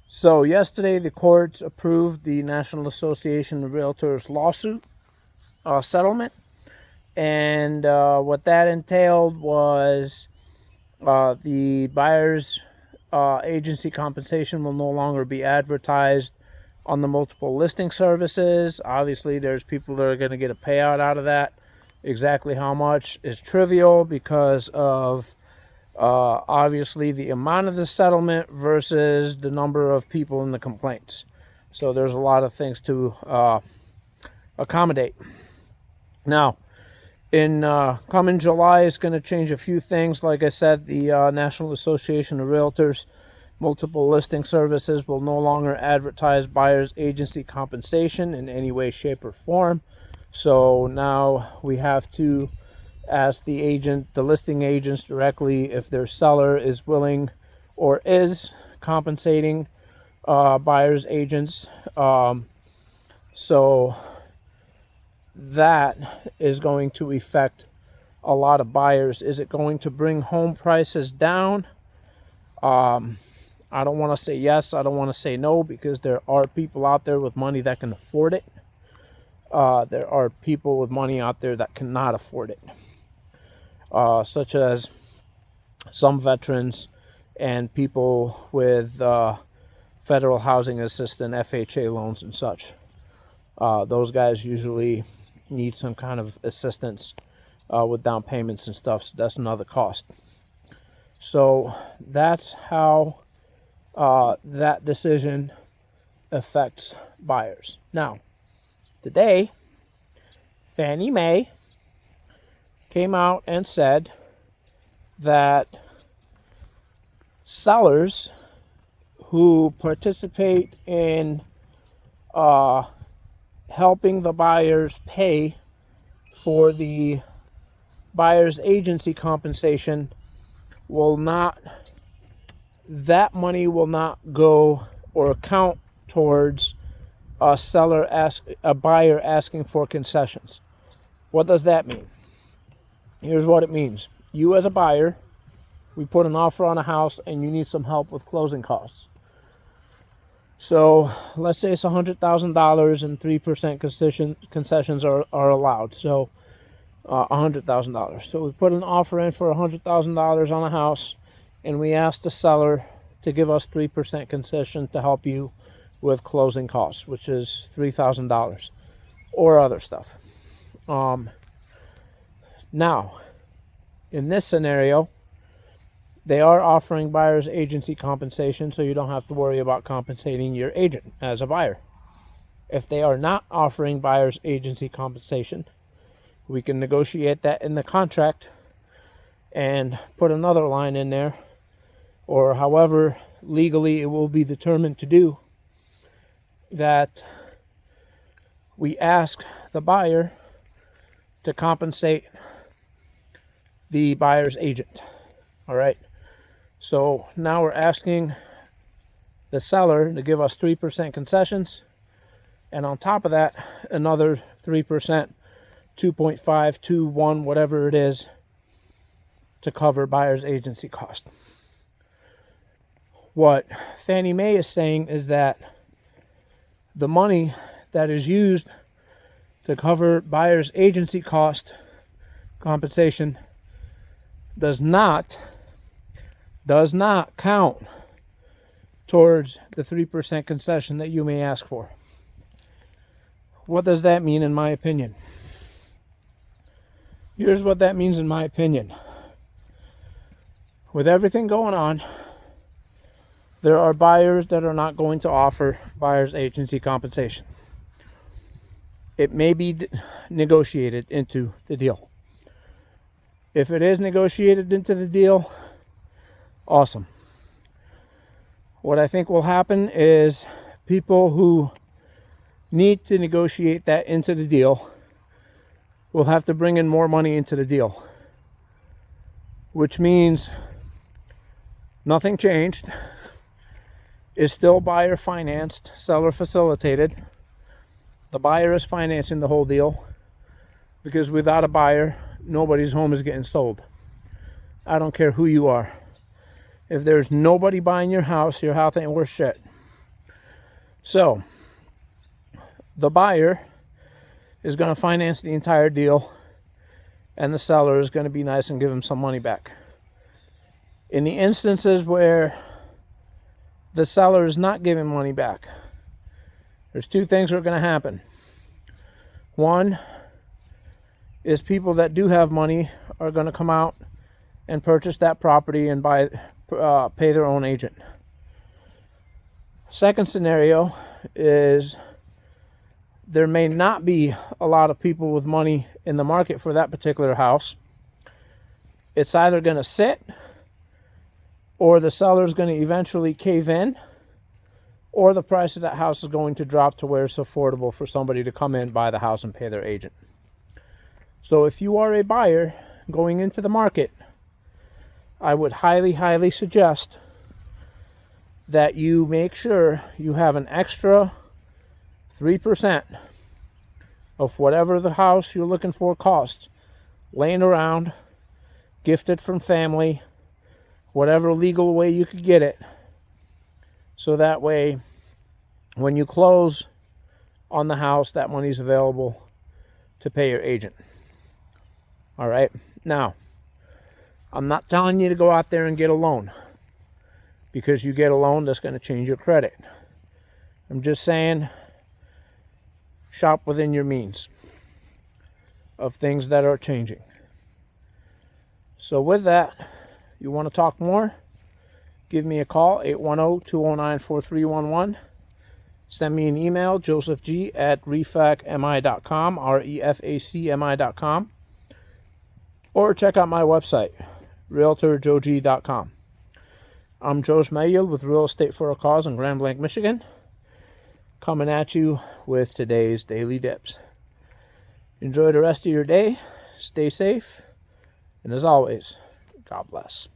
So yesterday, the courts approved the National Association of Realtors lawsuit settlement, and what that entailed was the buyer's agency compensation will no longer be advertised on the multiple listing services. Obviously, there's people that are going to get a payout out of that. Exactly how much is trivial because of obviously the amount of the settlement versus the number of people in the complaints. So there's a lot of things to accommodate. Now, in coming July, it's going to change a few things. Like I said, the National Association of Realtors multiple listing services will no longer advertise buyer's agency compensation in any way, shape, or form. So now we have to ask the listing agents directly if their seller is willing or is compensating buyer's agents. So that is going to affect a lot of buyers. Is it going to bring home prices down? I don't want to say yes. I don't want to say no, because there are people out there with money that can afford it. There are people with money out there that cannot afford it, such as some veterans and people with federal housing assistance, FHA loans and such. Those guys usually need some kind of assistance with down payments and stuff. So that's another cost. So that's how that decision affects buyers. Now, today, Fannie Mae came out and said that sellers who participate in helping the buyers pay for the buyer's agency compensation that money will not go or count towards a buyer asking for concessions. What does that mean? Here's what it means. You as a buyer, we put an offer on a house and you need some help with closing costs. So let's say it's $100,000 and 3% concessions are allowed. So $100,000. So we put an offer in for $100,000 on a house, and we ask the seller to give us 3% concession to help you with closing costs, which is $3,000 or other stuff. Now, in this scenario, they are offering buyer's agency compensation, so you don't have to worry about compensating your agent as a buyer. If they are not offering buyer's agency compensation, we can negotiate that in the contract and put another line in there, or however legally it will be determined to do, that we ask the buyer to compensate the buyer's agent. All right. So now we're asking the seller to give us 3% concessions, and on top of that, another 3%, 2.5, 2, 1, whatever it is, to cover buyer's agency cost. What Fannie Mae is saying is that the money that is used to cover buyer's agency cost compensation does not count towards the 3% concession that you may ask for. What does that mean, in my opinion? Here's what that means in my opinion. With everything going on, there are buyers that are not going to offer buyer's agency compensation. It may be negotiated into the deal. If it is negotiated into the deal, awesome. What I think will happen is people who need to negotiate that into the deal will have to bring in more money into the deal, which means nothing changed. It's still buyer financed, seller facilitated. The buyer is financing the whole deal, because without a buyer, nobody's home is getting sold. I don't care who you are. If there's nobody buying your house ain't worth shit. So the buyer is going to finance the entire deal, and the seller is going to be nice and give him some money back. In the instances where the seller is not giving money back, there's two things that are going to happen. One is people that do have money are going to come out and purchase that property and pay their own agent. Second scenario is there may not be a lot of people with money in the market for that particular house. It's either going to sit, or the seller is going to eventually cave in, or the price of that house is going to drop to where it's affordable for somebody to come in, buy the house, and pay their agent. So if you are a buyer going into the market, I would highly suggest that you make sure you have an extra 3% of whatever the house you're looking for costs laying around, gifted from family, whatever legal way you could get it, so that way when you close on the house, that money's available to pay your agent. All right. Now, I'm not telling you to go out there and get a loan, because you get a loan that's going to change your credit. I'm just saying, shop within your means of things that are changing. So with that, you want to talk more, give me a call, 810-209-4311. Send me an email, josephg@refacmi.com, refacmi.com. Or check out my website, realtorjoeg.com. I'm Joe Schmeiel with Real Estate for a Cause in Grand Blanc, Michigan, coming at you with today's Daily Dibs. Enjoy the rest of your day, stay safe, and as always, God bless.